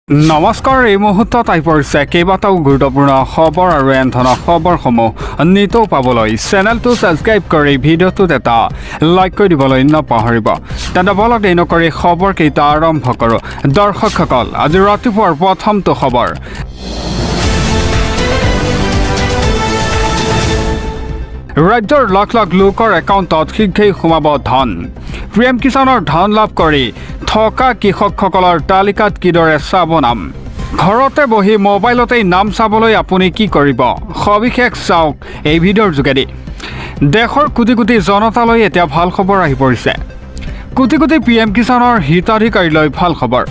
নমস্কাৰ এই মুহূৰ্তত আহি পৰিছে কেইবাটাও গুৰুত্বপূৰ্ণ খবৰ আৰু এন ধৰণৰ খবৰসমূহ নিতৌ পাবলৈ চেনেলটো ছাবস্ক্ৰাইব কৰি ভিডিঅ'টোত এটা লাইক কৰি দিবলৈ নাপাহৰিব। তেন্তে বলক দেৰি নকৰি খবৰকেইটা আৰম্ভ কৰোঁ। দৰ্শকসকল, আজি ৰাতিপুৱাৰ প্ৰথমটো খবৰ। ৰাজ্যৰ লাখ লাখ লোকৰ একাউণ্টত শীঘ্ৰেই সোমাব ধন। পিএম কিষাণৰ ধন লাভ কৰি থকা কৃষকসকলৰ তালিকাত কিদৰে চাব নাম। ঘৰতে বহি মোবাইলতেই নাম চাবলৈ আপুনি কি কৰিব, সবিশেষ চাওক এই ভিডিঅ'ৰ যোগেদি। দেশৰ কোটি কোটি জনতালৈ এতিয়া ভাল খবৰ আহি পৰিছে। কোটি কোটি পিএম কিষাণৰ হিতাধিকাৰীলৈ ভাল খবৰ।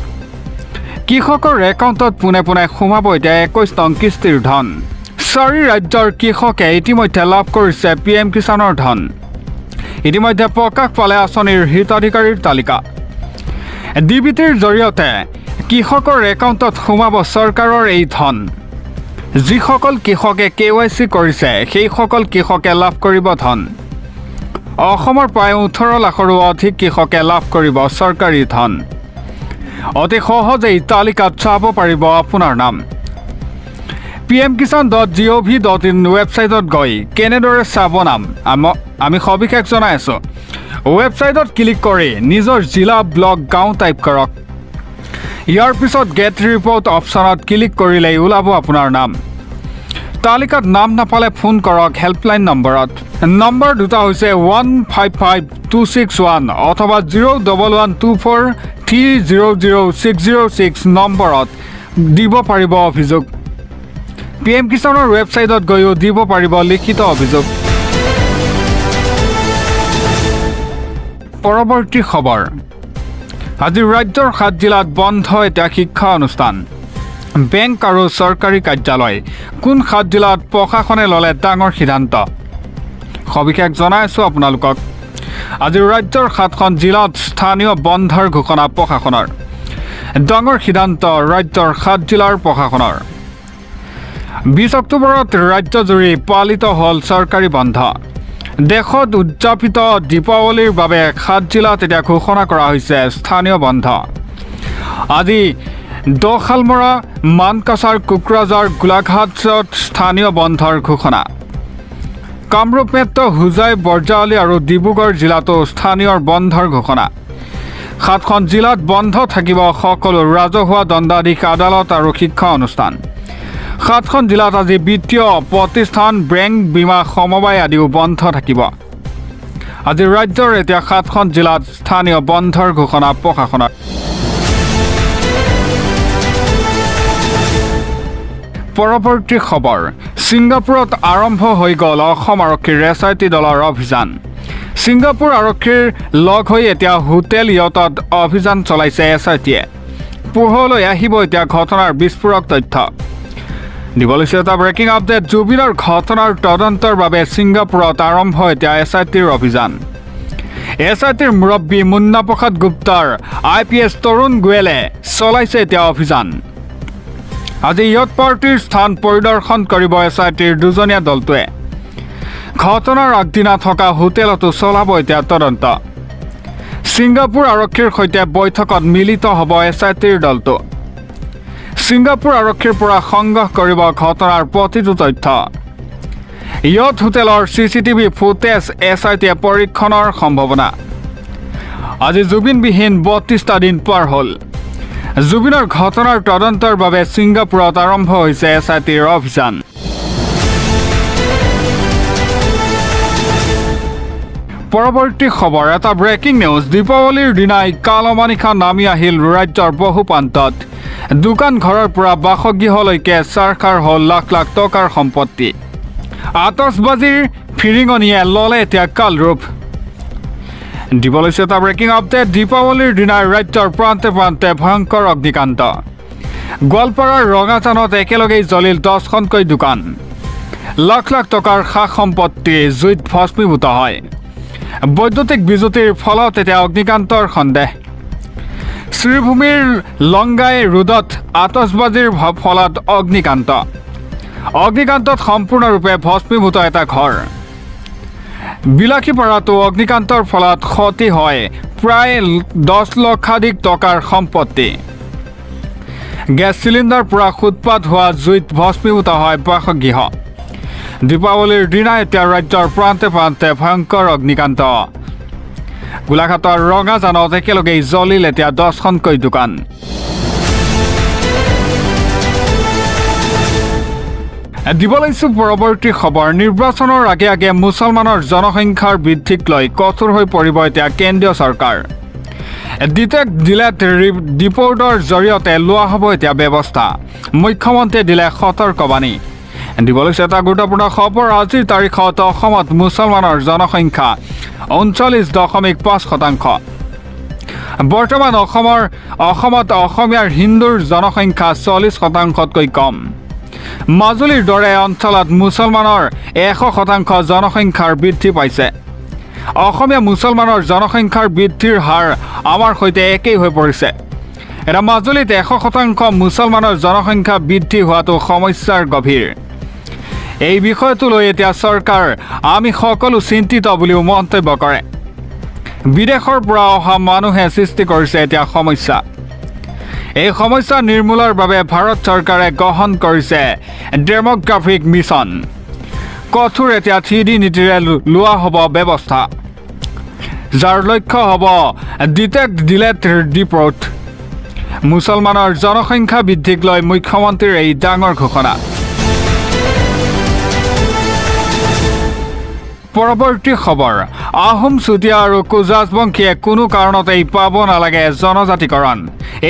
কৃষকৰ একাউণ্টত পোনে পোনে সোমাব এতিয়া 21 নং কিস্তিৰ ধন। 4 ৰাজ্যৰ কৃষকে ইতিমধ্যে লাভ কৰিছে পিএম কিষাণৰ ধন। ইতিমধ্যে প্ৰকাশ পালে আঁচনিৰ হিতাধিকাৰীৰ তালিকা। ডিবিটিৰ জৰিয়তে কৃষকৰ একাউণ্টত সোমাব চৰকাৰৰ এই ধন। যিসকল কৃষকে KYC কৰিছে সেইসকল কৃষকে লাভ কৰিব ধন। অসমৰ প্ৰায় 18 লাখৰো অধিক কৃষকে লাভ কৰিব চৰকাৰী ধন। অতি সহজেই তালিকাত চাব পাৰিব আপোনাৰ নাম। pmkisan.gov.in ৱেবছাইটত গৈ কেনেদৰে চাব নাম আমি সবিশেষ জনাই আছোঁ। ৱেবছাইটত ক্লিক কৰি নিজৰ জিলা, ব্লক, গাঁও টাইপ কৰক। ইয়াৰ পিছত গেট ৰিপৰ্ট অপশ্যনত ক্লিক কৰিলেই ওলাব আপোনাৰ নাম। তালিকাত নাম নাপালে ফোন কৰক হেল্পলাইন নম্বৰত। নম্বৰ দুটা হৈছে 155261 অথবা 01124300606 নম্বৰত দিব পাৰিব অভিযোগ। পিএম কিষাণৰ ৱেবছাইটত গৈও দিব পাৰিব লিখিত অভিযোগ। পৰৱৰ্তী খবৰ। আজি ৰাজ্যৰ 7 জিলাত বন্ধ এতিয়া শিক্ষা অনুষ্ঠান, বেংক আৰু চৰকাৰী কাৰ্যালয়। কোন 7 জিলাত প্ৰশাসনে ল'লে ডাঙৰ সিদ্ধান্ত, সবিশেষ জনাই আছোঁ আপোনালোকক। আজি ৰাজ্যৰ 7খন জিলাত স্থানীয় বন্ধৰ ঘোষণা প্ৰশাসনৰ। ডাঙৰ সিদ্ধান্ত ৰাজ্যৰ 7 জিলাৰ প্ৰশাসনৰ। 20 অক্টোবৰত ৰাজ্যজুৰি পালিত হ'ল চৰকাৰী বন্ধ। দেশত উদযাপিত দীপাৱলীৰ বাবে 7 জিলাত এতিয়া ঘোষণা কৰা হৈছে স্থানীয় বন্ধ। আজি দশালমৰা, মানকাছাৰ, কোকৰাঝাৰ, গোলাঘাটত স্থানীয় বন্ধৰ ঘোষণা। কামৰূপ মেট্ৰ, হোজাই, বৰঝাৰলী আৰু ডিব্ৰুগড় জিলাতো স্থানীয় বন্ধৰ ঘোষণা। 7খন জিলাত বন্ধ থাকিব সকলো ৰাজহুৱা দণ্ডাধীশ আদালত আৰু শিক্ষা অনুষ্ঠান। 7খন জিলাত আজি বিত্তীয় প্ৰতিষ্ঠান, বেংক, বীমা সমবায় আদিও বন্ধ থাকিব। আজি ৰাজ্যৰ এতিয়া 7খন জিলাত স্থানীয় বন্ধৰ ঘোষণা প্ৰশাসনৰ। পৰৱৰ্তী খবৰ। ছিংগাপুৰত আৰম্ভ হৈ গ'ল অসম আৰক্ষীৰ SIT দলৰ অভিযান। ছিংগাপুৰ আৰক্ষীৰ লগ হৈ এতিয়া হোটেল ইয়টত অভিযান চলাইছে SITয়ে। পোহৰলৈ আহিব এতিয়া ঘটনাৰ বিস্ফোৰক তথ্য। দিবলৈছে এটা ব্ৰেকিং আপডেট। জুবিনৰ ঘটনাৰ তদন্তৰ বাবে ছিংগাপুৰত আৰম্ভ এতিয়া SITৰ অভিযান। SITৰ মুৰব্বী মুন্না প্ৰসাদ গুপ্তাৰ IPS তৰুণ গোৱেলে চলাইছে এতিয়া অভিযান। আজি ইয়ট পাৰ্টিৰ স্থান পৰিদৰ্শন কৰিব SITৰ দুজনীয়া দলটোৱে। ঘটনাৰ আগদিনা থকা হোটেলতো চলাব এতিয়া তদন্ত। ছিংগাপুৰ আৰক্ষীৰ সৈতে বৈঠকত মিলিত হ'ব SITৰ দলটো। ছিংগাপুৰ আৰক্ষীৰ পৰা সংগ্ৰহ কৰিব ঘটনাৰ প্ৰতিটো তথ্য। ইয়ট হোটেলৰ CCTV ফুটেজ SITয়ে পৰীক্ষণৰ সম্ভাৱনা। আজি জুবিনবিহীন 32টা দিন পাৰ হ'ল। জুবিনৰ ঘটনাৰ তদন্তৰ বাবে ছিংগাপুৰত আৰম্ভ হৈছে SITৰ অভিযান। পৰৱৰ্তী খবৰ। এটা ব্ৰেকিং নিউজ। দীপাৱলীৰ দিনাই কালমানিশা নামি আহিল ৰাজ্যৰ বহু প্ৰান্তত। দোকান ঘৰৰ পৰা বাসগৃহলৈকে চাৰখাৰ হ'ল লাখ লাখ টকাৰ সম্পত্তি। আতচবাজীৰ ফিৰিঙনিয়ে ল'লে এতিয়া কালৰূপ। দিবলৈছে এটা ব্ৰেকিং আপডেট। দীপাৱলীৰ দিনাই ৰাজ্যৰ প্ৰান্তে প্ৰান্তে ভয়ংকৰ অগ্নিকাণ্ড। গোৱালপাৰাৰ ৰঙাজানত একেলগেই জ্বলিল 10খনকৈ দোকান। লাখ লাখ টকাৰ সা সম্পত্তি জুইত ভস্মীভূত হয়। বৈদ্যুতিক বিজুতিৰ ফলত এতিয়া অগ্নিকাণ্ডৰ সন্দেহ। শ্ৰীভূমিৰ লংগাই ৰোডত আতচবাজীৰ ফলত অগ্নিকাণ্ডত সম্পূৰ্ণৰূপে ভস্মীভূত এটা ঘৰ। বিলাসীপাৰাতো অগ্নিকাণ্ডৰ ফলত ক্ষতি হয় প্ৰায় 10 লক্ষাধিক টকাৰ সম্পত্তি। গেছ চিলিণ্ডাৰ পৰা উৎপাত হোৱা জুইত ভস্মীভূত হয় বাসগৃহ দীপাৱলীৰ দিনা এতিয়া ৰাজ্যৰ প্ৰান্তে প্ৰান্তে ভয়ংকৰ অগ্নিকাণ্ড গোলাঘাটৰ ৰঙাজানত একেলগেই জ্বলিল এতিয়া 10খনকৈ দোকান দিব লৈছো পৰৱৰ্তী খবৰ নিৰ্বাচনৰ আগে আগে মুছলমানৰ জনসংখ্যাৰ বৃদ্ধিক লৈ কঠোৰ হৈ পৰিব এতিয়া কেন্দ্ৰীয় চৰকাৰ ডিটেক্ট ডিলেট ৰিপৰ্টৰ জৰিয়তে লোৱা হ'ব এতিয়া ব্যৱস্থা মুখ্যমন্ত্ৰীয়ে দিলে সতৰ্কবাণী দিব লৈছে এটা গুৰুত্বপূৰ্ণ খবৰ আজিৰ তাৰিখত অসমত মুছলমানৰ জনসংখ্যা 39.5% বৰ্তমান অসমত অসমীয়াৰ হিন্দুৰ জনসংখ্যা 40%তকৈ কম মাজুলীৰ দৰে অঞ্চলত মুছলমানৰ 100% জনসংখ্যাৰ বৃদ্ধি পাইছে অসমীয়া মুছলমানৰ জনসংখ্যাৰ বৃদ্ধিৰ হাৰ আমাৰ সৈতে একেই হৈ পৰিছে এটা মাজুলীত 100% মুছলমানৰ জনসংখ্যা বৃদ্ধি হোৱাটো সমস্যাৰ গভীৰ এই বিষয়টো লৈ এতিয়া চৰকাৰ আমি সকলো চিন্তিত বুলিও মন্তব্য কৰে বিদেশৰ পৰা অহা মানুহে সৃষ্টি কৰিছে এতিয়া সমস্যা এই সমস্যা নিৰ্মূলৰ বাবে ভাৰত চৰকাৰে গ্ৰহণ কৰিছে ডেমোগ্ৰাফিক মিছন কঠোৰ এতিয়া 3D নীতিৰে লোৱা হ'ব ব্যৱস্থা যাৰ লক্ষ্য হ'ব ডিটেক্ট ডিলেট ৰিপৰ্ট মুছলমানৰ জনসংখ্যা বৃদ্ধিক লৈ মুখ্যমন্ত্ৰীৰ এই ডাঙৰ ঘোষণা পৰৱৰ্তী খবৰ আহোম চুতীয়া আৰু কোজাজবংশীয়ে কোনো কাৰণতেই পাব নালাগে জনজাতিকৰণ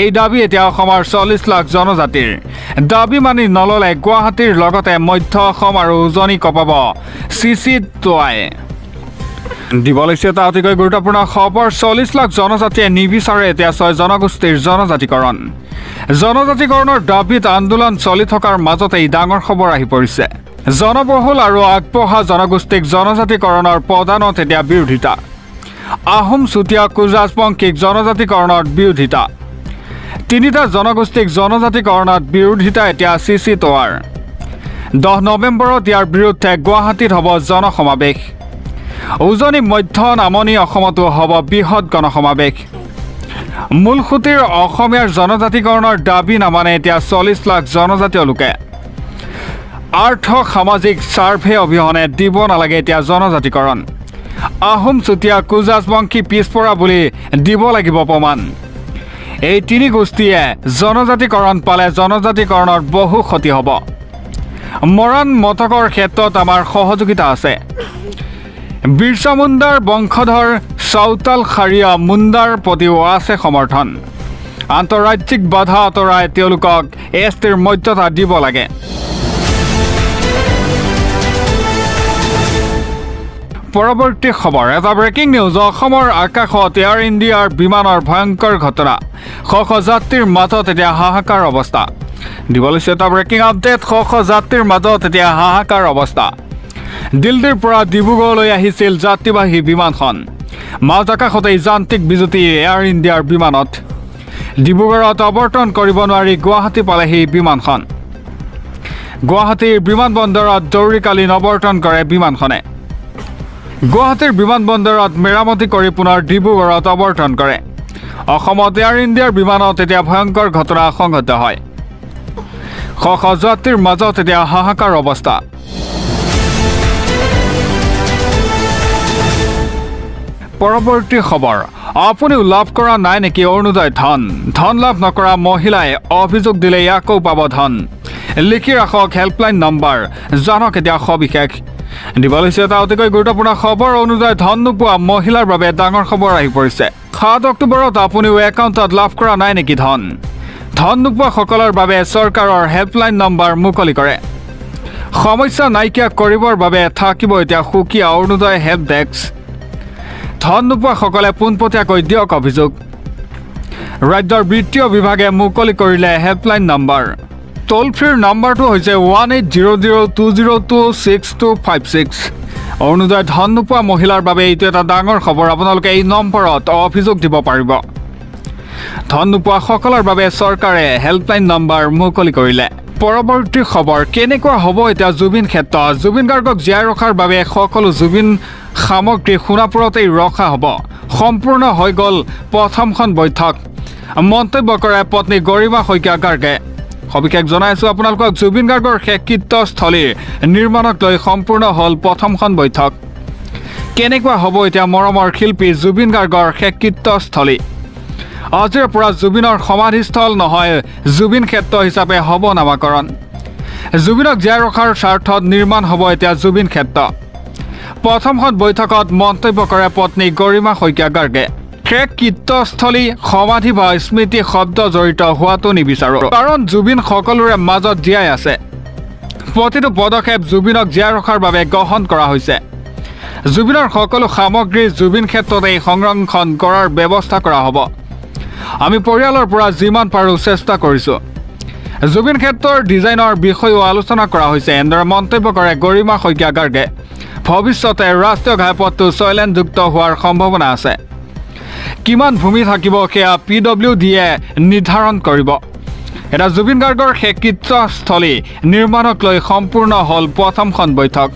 এই দাবী এতিয়া অসমৰ 40 লাখ জনজাতিৰ দাবী মানি নললে গুৱাহাটীৰ লগতে মধ্য অসম আৰু উজনি কপাব চিচিটোৱাই দিব লৈছে এটা অতিকৈ গুৰুত্বপূৰ্ণ খবৰ 40 লাখ জনজাতিয়ে নিবিচাৰে এতিয়া 6 জনগোষ্ঠীৰ জনজাতিকৰণৰ দাবীত আন্দোলন চলি থকাৰ মাজতেই ডাঙৰ খবৰ আহি পৰিছে জনবহুল আৰু আগবঢ়া জনগোষ্ঠীক জনজাতিকৰণৰ প্ৰদানত এতিয়া বিৰোধিতা আহোম চুতীয়া কোজাজবংশীক জনজাতিকৰণৰ বিৰোধিতা তিনিটা জনগোষ্ঠীক জনজাতিকৰণত বিৰোধিতা এতিয়া চিচিটোৱাৰ 10 নৱেম্বৰত ইয়াৰ বিৰুদ্ধে গুৱাহাটীত হ'ব জনসমাৱেশ উজনি মধ্য নামনি অসমতো হ'ব বৃহৎ গণসমাৱেশ মূলসুঁতিৰ অসমীয়াৰ জনজাতিকৰণৰ দাবী নামানে এতিয়া 40 লাখ জনজাতীয় লোকে আৰ্থ সামাজিক সাৰ্ভে অবিহনে দিব নালাগে এতিয়া জনজাতিকৰণ আহোম চুতীয়া কোজাজবংশী পিছপৰা বুলি দিব লাগিব প্ৰমাণ এই তিনি গোষ্ঠীয়ে জনজাতিকৰণ পালে জনজাতিকৰণৰ বহু ক্ষতি হ'ব মৰাণ মটকৰ ক্ষেত্ৰত আমাৰ সহযোগিতা আছে বিৰছা মুণ্ডাৰ বংশধৰ চাউতাল খাৰিয়া মুণ্ডাৰ প্ৰতিও আছে সমৰ্থন আন্তঃৰাজ্যিক বাধা আঁতৰাই তেওঁলোকক এছটিৰ মৰ্যাদা দিব লাগে পৰৱৰ্তী খবৰ এটা ব্ৰেকিং নিউজ অসমৰ আকাশত এয়াৰ ইণ্ডিয়াৰ বিমানৰ ভয়ংকৰ ঘটনা শ যাত্ৰীৰ মাজত এতিয়া হাহাকাৰ অৱস্থা দিব লৈছে এটা ব্ৰেকিং আপডেট শ যাত্ৰীৰ মাজত এতিয়া হাহাকাৰ অৱস্থা দিল্লীৰ পৰা ডিব্ৰুগড়লৈ আহিছিল যাত্ৰীবাহী বিমানখন মাজ আকাশতেই যান্ত্ৰিক বিজুতি এয়াৰ ইণ্ডিয়াৰ বিমানত ডিব্ৰুগড়ত অৱতৰণ কৰিব নোৱাৰি গুৱাহাটী পালেহি বিমানখন গুৱাহাটীৰ বিমানবন্দৰত জৰুৰীকালীন অৱতৰণ কৰে বিমানখনে গুৱাহাটীৰ বিমানবন্দৰত মেৰামতি কৰি পুনৰ ডিব্ৰুগড়ত অৱতৰণ কৰে অসমত এয়াৰ ইণ্ডিয়াৰ বিমানত এতিয়া ভয়ংকৰ ঘটনা সংঘটিত হয় শ যাত্ৰীৰ মাজত এতিয়া হাহাকাৰ অৱস্থা পৰৱৰ্তী খবৰ আপুনিও লাভ কৰা নাই নেকি অৰুণোদয় ধন লাভ নকৰা মহিলাই অভিযোগ দিলে ইয়াকো পাব ধন লিখি ৰাখক হেল্পলাইন নম্বৰ জানক এতিয়া সবিশেষ দিব লৈছে এটা অতিকৈ গুৰুত্বপূৰ্ণ খবৰ অৰুণোদয় ধন নোপোৱা মহিলাৰ বাবে ডাঙৰ খবৰ আহি পৰিছে 7 অক্টোবৰত আপুনিও একাউণ্টত লাভ কৰা নাই নেকি ধন নোপোৱা সকলৰ বাবে চৰকাৰৰ হেল্পলাইন নম্বৰ মুকলি কৰে সমস্যা নাইকিয়া কৰিবৰ বাবে থাকিব এতিয়া সুকীয়া অৰুণোদয় হেল্প ডেস্ক ধন নোপোৱা সকলে পোনপটীয়াকৈ দিয়ক অভিযোগ ৰাজ্যৰ বিত্তীয় বিভাগে মুকলি কৰিলে হেল্পলাইন নম্বৰ টোল ফ্ৰীৰ নম্বৰটো হৈছে 1800202626 অৰুণোদয় ধন নোপোৱা মহিলাৰ বাবে এইটো এটা ডাঙৰ খবৰ আপোনালোকে এই নম্বৰত অভিযোগ দিব পাৰিব ধন নোপোৱা সকলৰ বাবে চৰকাৰে হেল্পলাইন নম্বৰ মুকলি কৰিলে পৰৱৰ্তী খবৰ কেনেকুৱা হ'ব এতিয়া জুবিন ক্ষেত্ৰত জুবিন গাৰ্গক জীয়াই ৰখাৰ বাবে সকলো জুবিন সামগ্ৰী সোণাপুৰতেই ৰখা হ'ব সম্পূৰ্ণ হৈ গ'ল প্ৰথমখন বৈঠক মন্তব্য কৰে পত্নী গৰিমা শইকীয়া গাৰ্গে সবিশেষ জনাইছো আপোনালোকক জুবিন গাৰ্গৰ শেষকৃত্যস্থলীৰ নিৰ্মাণক লৈ সম্পূৰ্ণ হল প্ৰথমখন বৈঠক কেনেকুৱা হ'ব এতিয়া মৰমৰ শিল্পী জুবিন গাৰ্গৰ শেষকৃত্যস্থলী আজিৰ পৰা জুবিনৰ সমাধিস্থল নহয় জুবিন ক্ষেত্ৰ হিচাপে হ'ব নামাকৰণ জুবিনক জীয়াই ৰখাৰ স্বাৰ্থত নিৰ্মাণ হ'ব এতিয়া জুবিন ক্ষেত্ৰ প্ৰথমখন বৈঠকত মন্তব্য কৰে পত্নী গৰিমা শইকীয়া গাৰ্গে শেষকৃত্যস্থলী সমাধি বা স্মৃতি শব্দ জড়িত হোৱাটো নিবিচাৰোঁ কাৰণ জুবিন সকলোৰে মাজত জীয়াই আছে প্ৰতিটো পদক্ষেপ জুবিনক জীয়াই ৰখাৰ বাবে গ্ৰহণ কৰা হৈছে জুবিনৰ সকলো সামগ্ৰী জুবিন ক্ষেত্ৰতে সংৰক্ষণ কৰাৰ ব্যৱস্থা কৰা হ'ব আমি পৰিয়ালৰ পৰা যিমান পাৰোঁ চেষ্টা কৰিছোঁ জুবিন ক্ষেত্ৰৰ ডিজাইনৰ বিষয়েও আলোচনা কৰা হৈছে এনেদৰে মন্তব্য কৰে গৰিমা শইকীয়া গাৰ্গে ভৱিষ্যতে ৰাষ্ট্ৰীয় ঘাইপথটো ছয়লেনযুক্ত হোৱাৰ সম্ভাৱনা আছে কিমান ভূমি থাকিব সেয়া PWDয়ে নিৰ্ধাৰণ কৰিব এটা জুবিন গাৰ্গৰ শেষকৃত্যস্থলী নিৰ্মাণক লৈ সম্পূৰ্ণ হল প্ৰথমখন বৈঠক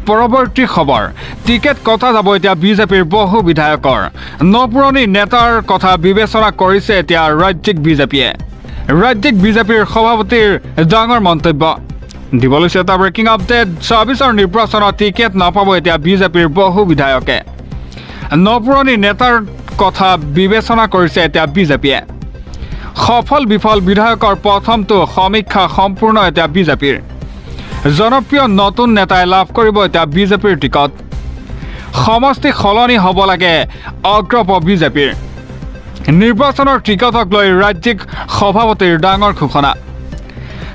পৰৱৰ্তী খবৰ টিকেট কটা যাব এতিয়া বিজেপিৰ বহু বিধায়কৰ নপুৰণি নেতাৰ কথা বিবেচনা কৰিছে এতিয়া ৰাজ্যিক বিজেপিয়ে ৰাজ্যিক বিজেপিৰ সভাপতিৰ ডাঙৰ মন্তব্য দিব লৈছে এটা ব্ৰেকিং আপডেট ২৬ৰ নিৰ্বাচনত টিকেট নাপাব এতিয়া বিজেপিৰ বহু বিধায়কে নপুৰণি নেতাৰ কথা বিবেচনা কৰিছে এতিয়া বিজেপিয়ে সফল বিফল বিধায়কৰ প্ৰথমটো সমীক্ষা সম্পূৰ্ণ এতিয়া বিজেপিৰ জনপ্ৰিয় নতুন নেতাই লাভ কৰিব এতিয়া বিজেপিৰ টিকট সমষ্টি সলনি হ'ব লাগে অগ্ৰপ বিজেপিৰ নিৰ্বাচনৰ টিকটক লৈ ৰাজ্যিক সভাপতিৰ ডাঙৰ ঘোষণা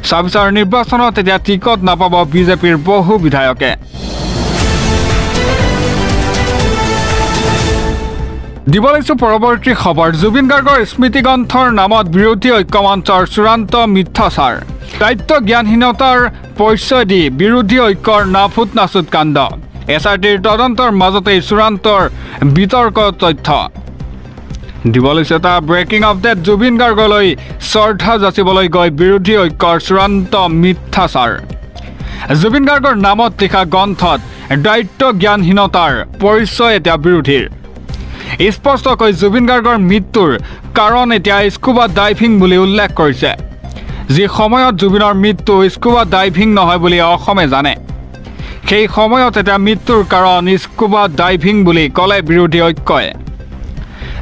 ২৬ৰ নিৰ্বাচনত এতিয়া টিকট নাপাব বিজেপিৰ বহু বিধায়কে দিব লৈছো পৰৱৰ্তী খবৰ জুবিন গাৰ্গৰ স্মৃতি গ্ৰন্থৰ নামত বিৰোধী ঐক্যমঞ্চৰ চূড়ান্ত মিথ্যাচাৰ দায়িত্ব জ্ঞানহীনতাৰ পৰিচয় দি বিৰোধী ঐক্যৰ নাফুট নাচুট কাণ্ড SRTৰ তদন্তৰ মাজতেই চূড়ান্তৰ বিতৰ্ক তথ্য দিব লৈছে এটা ব্ৰেকিং আপডেট জুবিন গাৰ্গলৈ শ্ৰদ্ধা যাচিবলৈ গৈ বিৰোধী ঐক্যৰ চূড়ান্ত মিথ্যাচাৰ জুবিন গাৰ্গৰ নামত লিখা গ্ৰন্থত দায়িত্ব জ্ঞানহীনতাৰ পৰিচয় এতিয়া বিৰোধীৰ স্পষ্টকৈ জুবিন গাৰ্গৰ মৃত্যুৰ কাৰণ এতিয়া স্কুবা ডাইভিং বুলি উল্লেখ কৰিছে যি সময়ত জুবিনৰ মৃত্যু স্কুবা ডাইভিং নহয় বুলি অসমে জানে সেই সময়ত এটা মৃত্যুৰ কাৰণ স্কুবা ডাইভিং বুলি ক'লে বিৰোধী ঐক্যই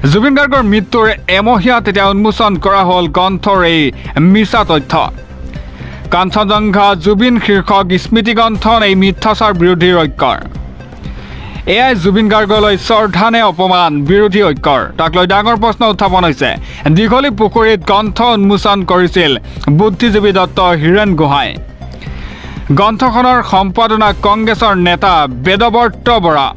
জুবিন গাৰ্গৰ মৃত্যুৰ এমহীয়াত এতিয়া উন্মোচন কৰা হ'ল গ্ৰন্থৰ এই মিছা তথ্য কাঞ্চনজংঘা জুবিন শীৰ্ষক স্মৃতি গ্ৰন্থন এই মিথ্যাচাৰ বিৰোধী ঐক্যৰ এয়াই জুবিন গাৰ্গলৈ শ্ৰদ্ধা নে অপমান বিৰোধী ঐক্যৰ তাক লৈ ডাঙৰ প্ৰশ্ন উত্থাপন হৈছে দীঘলী পুখুৰীত গ্ৰন্থ উন্মোচন কৰিছিল বুদ্ধিজীৱী দত্ত হীৰেণ গোহাঁই গ্ৰন্থখনৰ সম্পাদনা কংগ্ৰেছৰ নেতা বেদব্ৰত বৰা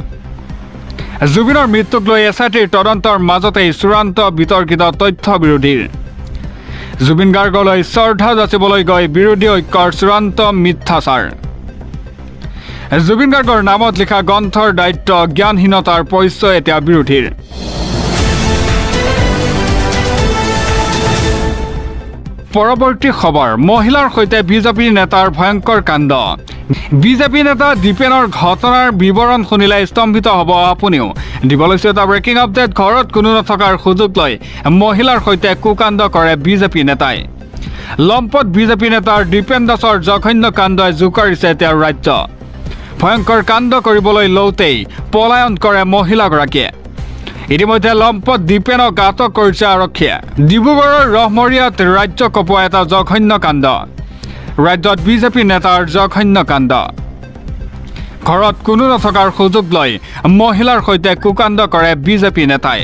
জুবিনৰ মৃত্যুক লৈ SRTৰ তদন্তৰ মাজতেই চূড়ান্ত বিতৰ্কিত তথ্য বিৰোধীৰ জুবিন গাৰ্গলৈ শ্ৰদ্ধা যাচিবলৈ গৈ বিৰোধী ঐক্যৰ চূড়ান্ত মিথ্যাচাৰ জুবিন গাৰ্গৰ নামত লিখা গ্ৰন্থৰ দায়িত্ব জ্ঞানহীনতাৰ পৰিচয় এতিয়া বিৰোধীৰ পৰৱৰ্তী খবৰ মহিলাৰ সৈতে বিজেপি নেতাৰ ভয়ংকৰ কাণ্ড বিজেপি নেতা দীপেনৰ ঘটনাৰ বিৱৰণ শুনিলে স্তম্ভিত হ'ব আপুনিও দিব লৈছে এটা ব্ৰেকিং আপডেট ঘৰত কোনো নথকাৰ সুযোগ লৈ মহিলাৰ সৈতে কুকাণ্ড কৰে বিজেপি নেতাই লম্পট বিজেপি নেতাৰ দীপেন দাসৰ জঘন্য কাণ্ডই জোকাৰিছে তেওঁৰ ৰাজ্য ভয়ংকৰ কাণ্ড কৰিবলৈ লওঁতেই পলায়ন কৰে মহিলাগৰাকীয়ে ইতিমধ্যে লম্পট দীপেনক আটক কৰিছে আৰক্ষীয়ে ডিব্ৰুগড়ৰ ৰহমৰীয়াত ৰাজ্য কপোৱা এটা জঘন্য কাণ্ড ৰাজ্যত বিজেপি নেতাৰ জঘন্য কাণ্ড ঘৰত কোনো নথকাৰ সুযোগ লৈ মহিলাৰ সৈতে কুকাণ্ড কৰে বিজেপি নেতাই